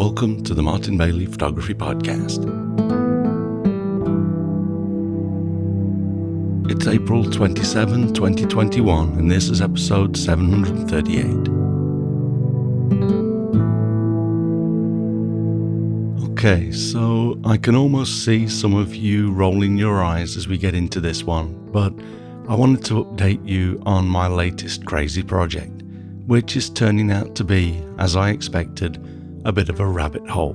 Welcome to the Martin Bailey Photography Podcast. It's April 27, 2021, and this is episode 738. Okay, so I can almost see some of you rolling your eyes as we get into this one, but I wanted to update you on my latest crazy project, which is turning out to be, as I expected, a bit of a rabbit hole.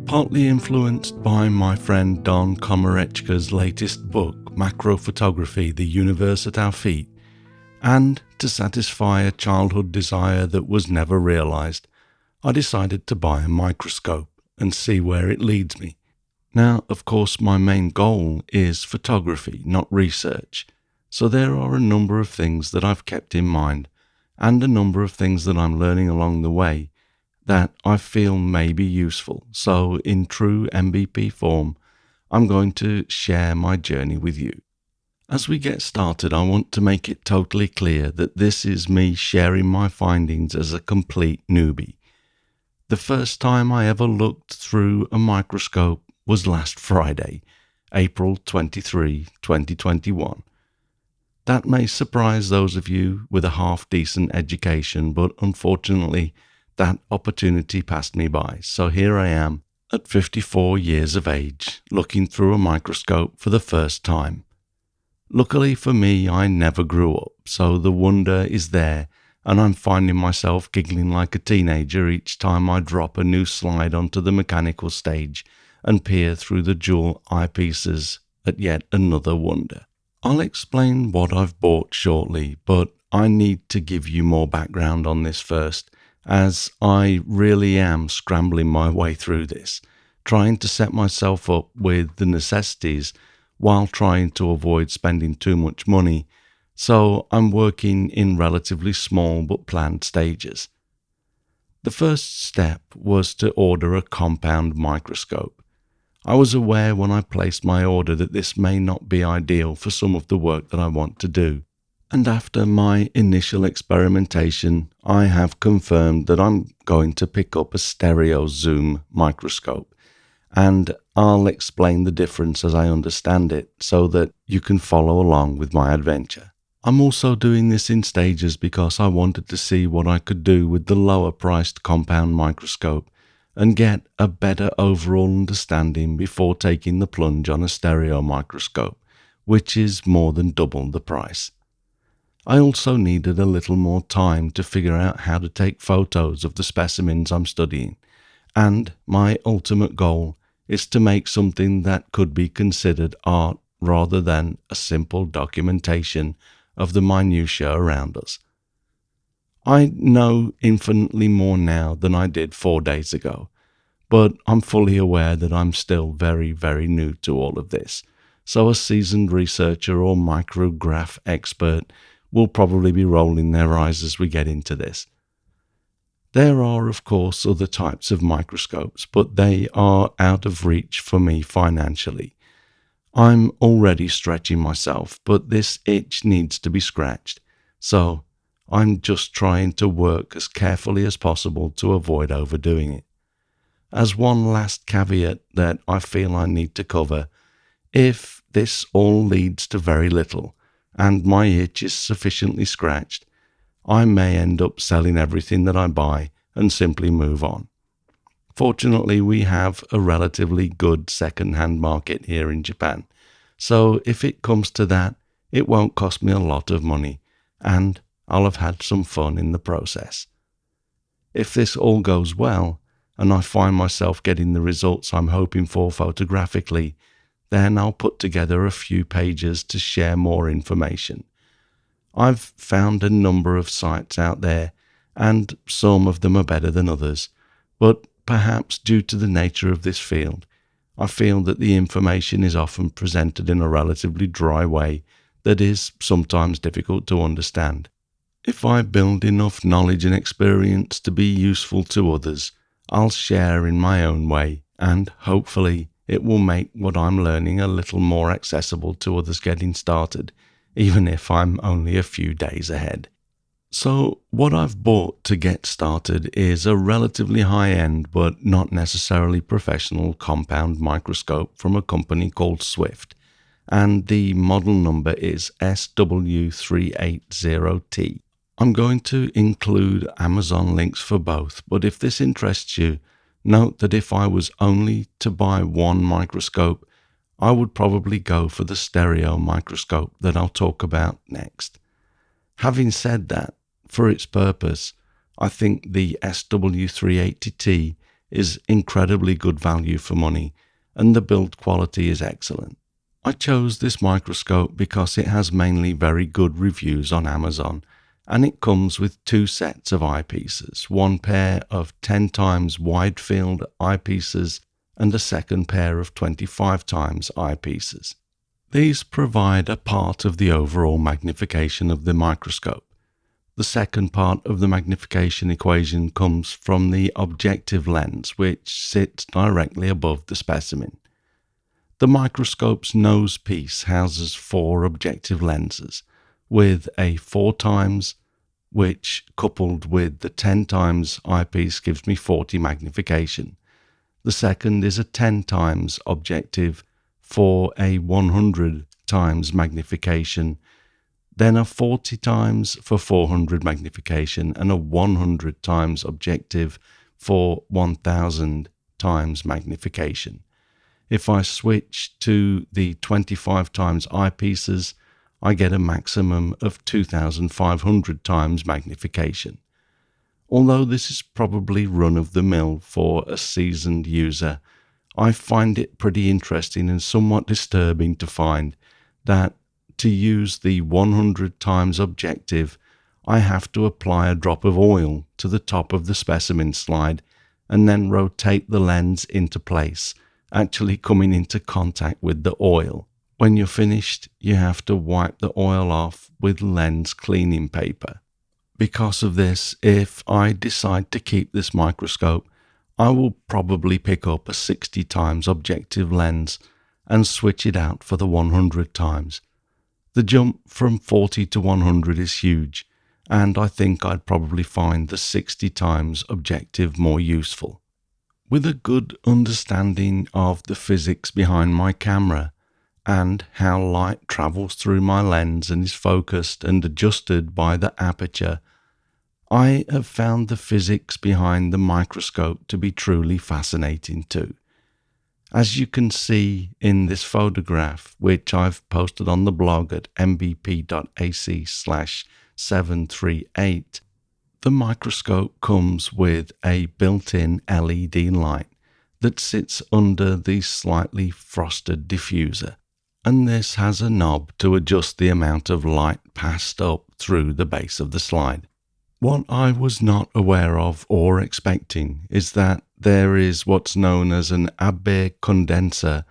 Partly influenced by my friend Don Komarechka's latest book, Macrophotography, The Universe at Our Feet, and to satisfy a childhood desire that was never realized, I decided to buy a microscope and see where it leads me. Now, of course, my main goal is photography, not research, so there are a number of things that I've kept in mind and a number of things that I'm learning along the way that I feel may be useful. So in true MVP form, I'm going to share my journey with you. As we get started, I want to make it totally clear that this is me sharing my findings as a complete newbie. The first time I ever looked through a microscope was last Friday, April 23, 2021. That may surprise those of you with a half-decent education, but unfortunately, that opportunity passed me by. So here I am, at 54 years of age, looking through a microscope for the first time. Luckily for me, I never grew up, so the wonder is there, and I'm finding myself giggling like a teenager each time I drop a new slide onto the mechanical stage and peer through the jewel eyepieces at yet another wonder. I'll explain what I've bought shortly, but I need to give you more background on this first, as I really am scrambling my way through this, trying to set myself up with the necessities while trying to avoid spending too much money, so I'm working in relatively small but planned stages. The first step was to order a compound microscope. I was aware when I placed my order that this may not be ideal for some of the work that I want to do. And after my initial experimentation, I have confirmed that I'm going to pick up a stereo zoom microscope, and I'll explain the difference as I understand it so that you can follow along with my adventure. I'm also doing this in stages because I wanted to see what I could do with the lower priced compound microscope and get a better overall understanding before taking the plunge on a stereo microscope, which is more than double the price. I also needed a little more time to figure out how to take photos of the specimens I'm studying, and my ultimate goal is to make something that could be considered art rather than a simple documentation of the minutiae around us. I know infinitely more now than I did 4 days ago, but I'm fully aware that I'm still very, very new to all of this, so a seasoned researcher or micrograph expert will probably be rolling their eyes as we get into this. There are, of course, other types of microscopes, but they are out of reach for me financially. I'm already stretching myself, but this itch needs to be scratched, so I'm just trying to work as carefully as possible to avoid overdoing it. As one last caveat that I feel I need to cover, if this all leads to very little, and my itch is sufficiently scratched, I may end up selling everything that I buy and simply move on. Fortunately, we have a relatively good second-hand market here in Japan, so if it comes to that, it won't cost me a lot of money, and I'll have had some fun in the process. If this all goes well, and I find myself getting the results I'm hoping for photographically, then I'll put together a few pages to share more information. I've found a number of sites out there, and some of them are better than others, but perhaps due to the nature of this field, I feel that the information is often presented in a relatively dry way that is sometimes difficult to understand. If I build enough knowledge and experience to be useful to others, I'll share in my own way, and hopefully it will make what I'm learning a little more accessible to others getting started, even if I'm only a few days ahead. So, what I've bought to get started is a relatively high-end but not necessarily professional compound microscope from a company called Swift, and the model number is SW380T. I'm going to include Amazon links for both, but if this interests you, note that if I was only to buy one microscope, I would probably go for the stereo microscope that I'll talk about next. Having said that, for its purpose, I think the SW380T is incredibly good value for money, and the build quality is excellent. I chose this microscope because it has mainly very good reviews on Amazon, and it comes with two sets of eyepieces, one pair of 10 times wide field eyepieces and a second pair of 25 times eyepieces. These provide a part of the overall magnification of the microscope. The second part of the magnification equation comes from the objective lens, which sits directly above the specimen. The microscope's nose piece houses 4 objective lenses, with a 4 times, which coupled with the 10 times eyepiece gives me 40 magnification. The second is a 10 times objective for a 100 times magnification, then a 40 times for 400 magnification, and a 100 times objective for 1000 times magnification. If I switch to the 25 times eyepieces, I get a maximum of 2500 times magnification. Although this is probably run-of-the-mill for a seasoned user, I find it pretty interesting and somewhat disturbing to find that to use the 100 times objective, I have to apply a drop of oil to the top of the specimen slide and then rotate the lens into place, actually coming into contact with the oil. When you're finished, you have to wipe the oil off with lens cleaning paper. Because of this, if I decide to keep this microscope, I will probably pick up a 60 times objective lens and switch it out for the 100 times. The jump from 40 to 100 is huge, and I think I'd probably find the 60 times objective more useful. With a good understanding of the physics behind my camera and how light travels through my lens and is focused and adjusted by the aperture, I have found the physics behind the microscope to be truly fascinating too. As you can see in this photograph, which I've posted on the blog at mbp.ac/738, the microscope comes with a built-in LED light that sits under the slightly frosted diffuser, and this has a knob to adjust the amount of light passed up through the base of the slide. What I was not aware of or expecting is that there is what's known as an Abbe condenser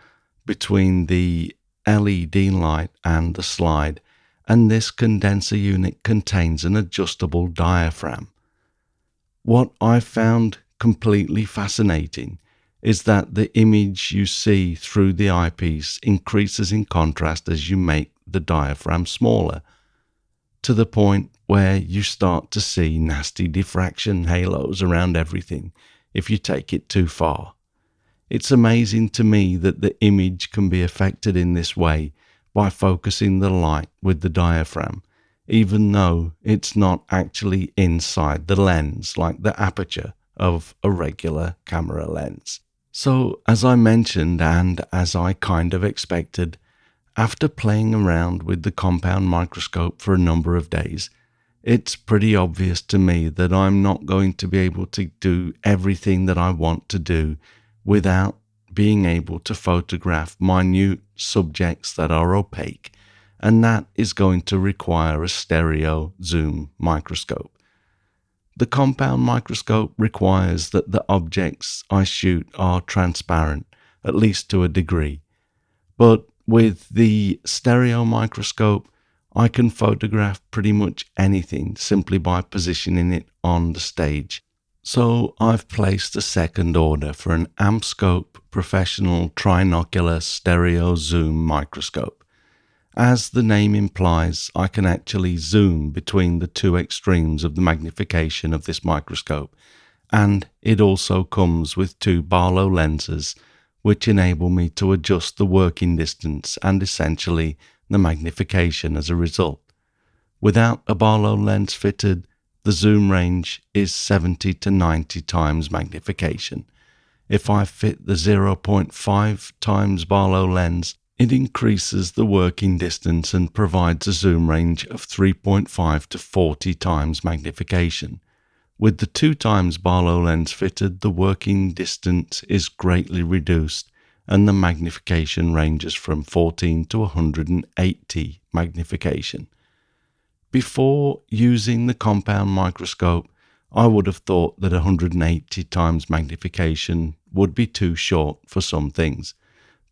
between the LED light and the slide, and this condenser unit contains an adjustable diaphragm. What I found completely fascinating is that the image you see through the eyepiece increases in contrast as you make the diaphragm smaller, to the point where you start to see nasty diffraction halos around everything if you take it too far. It's amazing to me that the image can be affected in this way by focusing the light with the diaphragm, even though it's not actually inside the lens like the aperture of a regular camera lens. So, as I mentioned and as I kind of expected, after playing around with the compound microscope for a number of days, it's pretty obvious to me that I'm not going to be able to do everything that I want to do without being able to photograph minute subjects that are opaque, and that is going to require a stereo zoom microscope. The compound microscope requires that the objects I shoot are transparent, at least to a degree, but with the stereo microscope, I can photograph pretty much anything simply by positioning it on the stage. So I've placed a second order for an Amscope Professional Trinocular Stereo Zoom Microscope. As the name implies, I can actually zoom between the two extremes of the magnification of this microscope, and it also comes with two Barlow lenses, which enable me to adjust the working distance and essentially the magnification as a result. Without a Barlow lens fitted, the zoom range is 70 to 90 times magnification. If I fit the 0.5 times Barlow lens, it increases the working distance and provides a zoom range of 3.5 to 40 times magnification. With the 2 times Barlow lens fitted, the working distance is greatly reduced and the magnification ranges from 14 to 180 magnification. Before using the compound microscope, I would have thought that 180 times magnification would be too short for some things,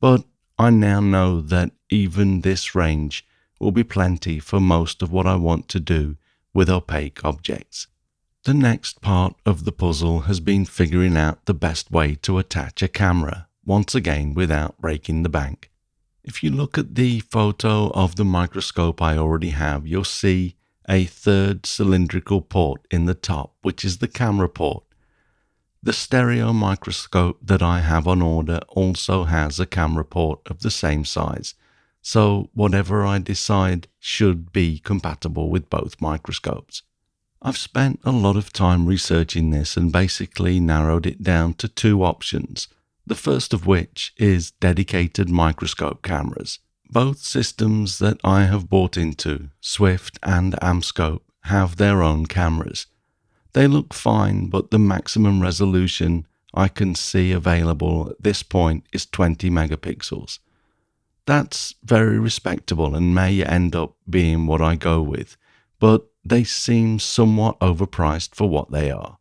but I now know that even this range will be plenty for most of what I want to do with opaque objects. The next part of the puzzle has been figuring out the best way to attach a camera, once again without breaking the bank. If you look at the photo of the microscope I already have, you'll see a third cylindrical port in the top, which is the camera port. The stereo microscope that I have on order also has a camera port of the same size, so whatever I decide should be compatible with both microscopes. I've spent a lot of time researching this and basically narrowed it down to two options, the first of which is dedicated microscope cameras. Both systems that I have bought into, Swift and Amscope, have their own cameras. They look fine, but the maximum resolution I can see available at this point is 20 megapixels. That's very respectable and may end up being what I go with, but they seem somewhat overpriced for what they are.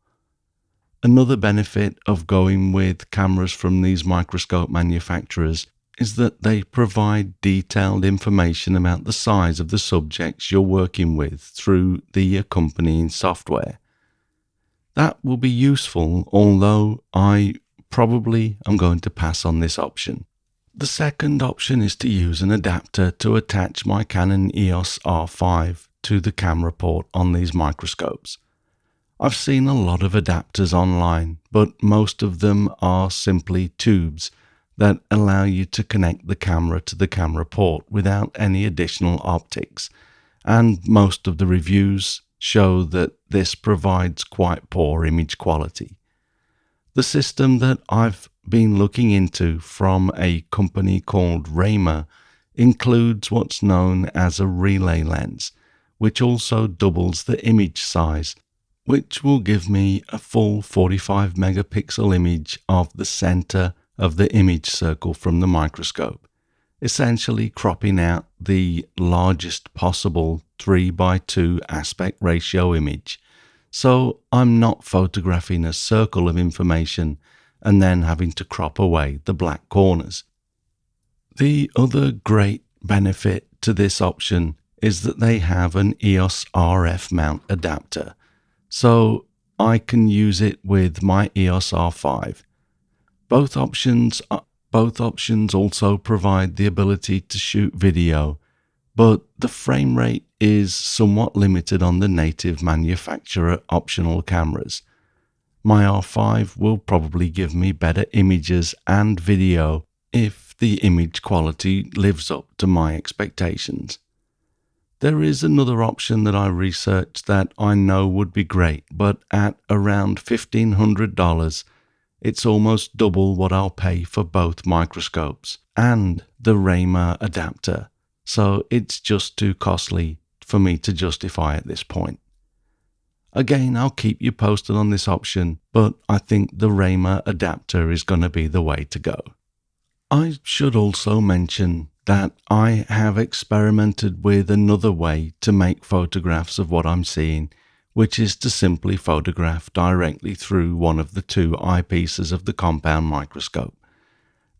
Another benefit of going with cameras from these microscope manufacturers is that they provide detailed information about the size of the subjects you're working with through the accompanying software. That will be useful, although I probably am going to pass on this option. The second option is to use an adapter to attach my Canon EOS R5 to the camera port on these microscopes. I've seen a lot of adapters online, but most of them are simply tubes that allow you to connect the camera to the camera port without any additional optics, and most of the reviews show that this provides quite poor image quality. The system that I've been looking into from a company called Raymer includes what's known as a relay lens, which also doubles the image size, which will give me a full 45 megapixel image of the center of the image circle from the microscope, essentially cropping out the largest possible 3:2 aspect ratio image. So I'm not photographing a circle of information and then having to crop away the black corners. The other great benefit to this option is that they have an EOS RF mount adapter, so I can use it with my EOS R5. Both options also provide the ability to shoot video, but the frame rate is somewhat limited on the native manufacturer optional cameras. My R5 will probably give me better images and video if the image quality lives up to my expectations. There is another option that I researched that I know would be great, but at around $1,500, it's almost double what I'll pay for both microscopes and the Raymer adapter, so it's just too costly for me to justify at this point. Again, I'll keep you posted on this option, but I think the Raymer adapter is going to be the way to go. I should also mention that I have experimented with another way to make photographs of what I'm seeing, which is to simply photograph directly through one of the two eyepieces of the compound microscope.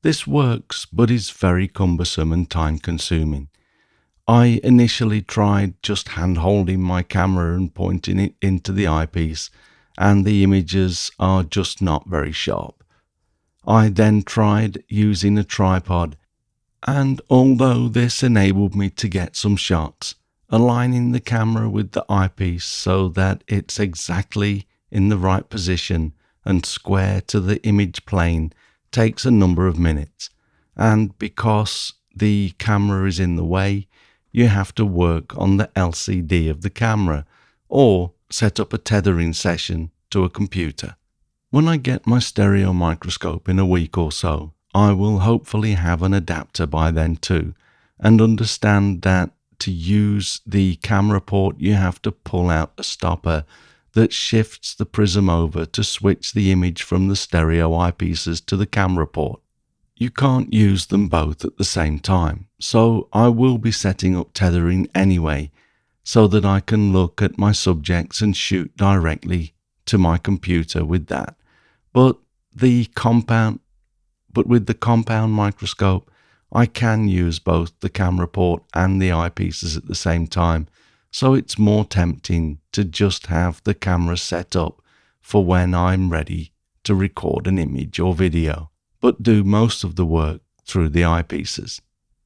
This works, but is very cumbersome and time-consuming. I initially tried just hand-holding my camera and pointing it into the eyepiece, and the images are just not very sharp. I then tried using a tripod, And although this enabled me to get some shots, aligning the camera with the eyepiece so that it's exactly in the right position and square to the image plane takes a number of minutes. And because the camera is in the way, you have to work on the LCD of the camera or set up a tethering session to a computer. When I get my stereo microscope in a week or so, I will hopefully have an adapter by then too, and understand that to use the camera port you have to pull out a stopper that shifts the prism over to switch the image from the stereo eyepieces to the camera port. You can't use them both at the same time, so I will be setting up tethering anyway, so that I can look at my subjects and shoot directly to my computer with that. But with the compound microscope, I can use both the camera port and the eyepieces at the same time, so it's more tempting to just have the camera set up for when I'm ready to record an image or video, but do most of the work through the eyepieces.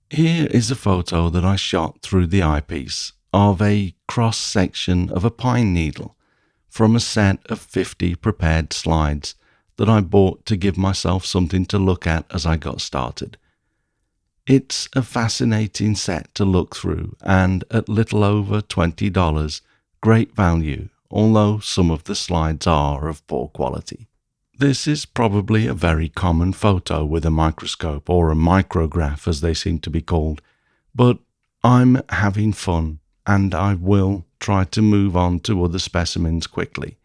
Here is a photo that I shot through the eyepiece of a cross-section of a pine needle from a set of 50 prepared slides that I bought to give myself something to look at as I got started. It's a fascinating set to look through, and at little over $20, great value, although some of the slides are of poor quality. This is probably a very common photo with a microscope, or a micrograph as they seem to be called, but I'm having fun and I will try to move on to other specimens quickly.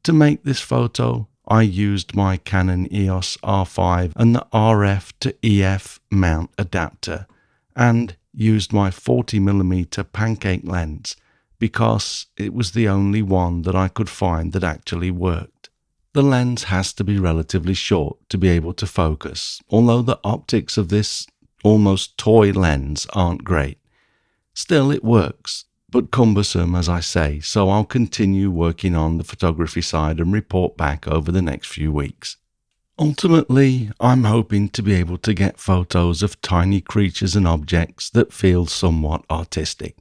To make this photo, I used my Canon EOS R5 and the RF to EF mount adapter, and used my 40mm pancake lens because it was the only one that I could find that actually worked. The lens has to be relatively short to be able to focus, although the optics of this almost toy lens aren't great. Still, it works, but cumbersome, as I say, so I'll continue working on the photography side and report back over the next few weeks. Ultimately, I'm hoping to be able to get photos of tiny creatures and objects that feel somewhat artistic.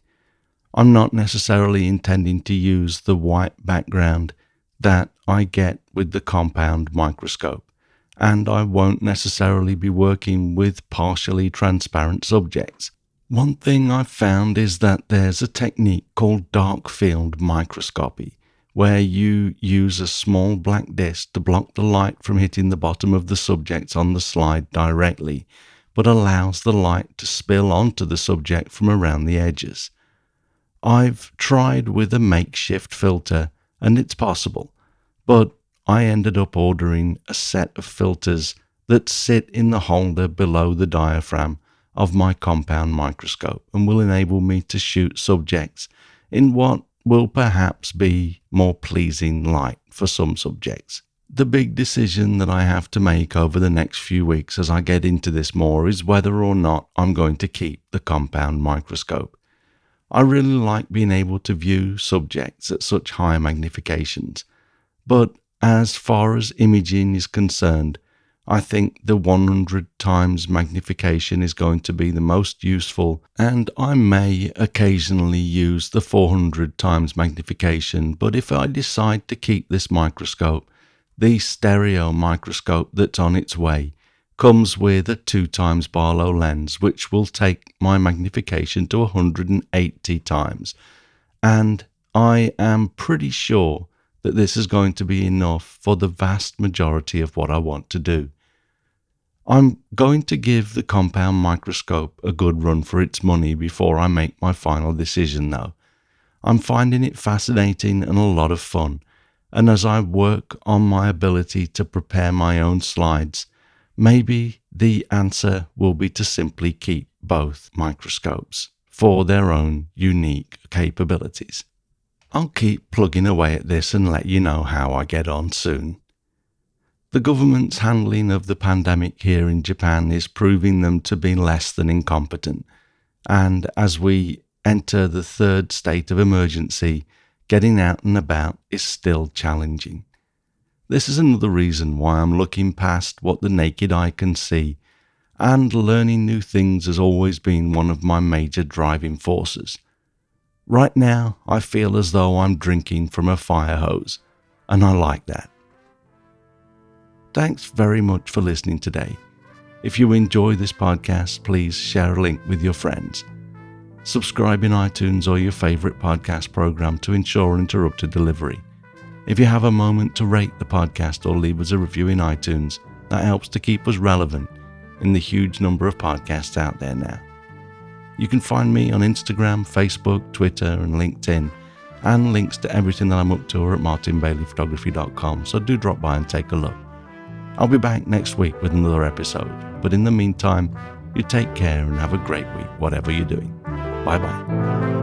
I'm not necessarily intending to use the white background that I get with the compound microscope, and I won't necessarily be working with partially transparent subjects. One thing I've found is that there's a technique called dark field microscopy, where you use a small black disc to block the light from hitting the bottom of the subjects on the slide directly, but allows the light to spill onto the subject from around the edges. I've tried with a makeshift filter, and it's possible, but I ended up ordering a set of filters that sit in the holder below the diaphragm of my compound microscope and will enable me to shoot subjects in what will perhaps be more pleasing light for some subjects. The big decision that I have to make over the next few weeks as I get into this more is whether or not I'm going to keep the compound microscope. I really like being able to view subjects at such high magnifications, but as far as imaging is concerned, I think the 100 times magnification is going to be the most useful, and I may occasionally use the 400 times magnification, but if I decide to keep this microscope, the stereo microscope that's on its way comes with a 2 times Barlow lens, which will take my magnification to 180 times, and I am pretty sure that this is going to be enough for the vast majority of what I want to do. I'm going to give the compound microscope a good run for its money before I make my final decision though. I'm finding it fascinating and a lot of fun, and as I work on my ability to prepare my own slides, maybe the answer will be to simply keep both microscopes for their own unique capabilities. I'll keep plugging away at this and let you know how I get on soon. The government's handling of the pandemic here in Japan is proving them to be less than incompetent, and as we enter the third state of emergency, getting out and about is still challenging. This is another reason why I'm looking past what the naked eye can see and learning new things has always been one of my major driving forces. Right now, I feel as though I'm drinking from a fire hose, and I like that. Thanks very much for listening today. If you enjoy this podcast, please share a link with your friends. Subscribe in iTunes or your favorite podcast program to ensure uninterrupted delivery. If you have a moment to rate the podcast or leave us a review in iTunes, that helps to keep us relevant in the huge number of podcasts out there now. You can find me on Instagram, Facebook, Twitter and LinkedIn, and links to everything that I'm up to are at martinbaileyphotography.com, so do drop by and take a look. I'll be back next week with another episode, but in the meantime, you take care and have a great week, whatever you're doing. Bye-bye.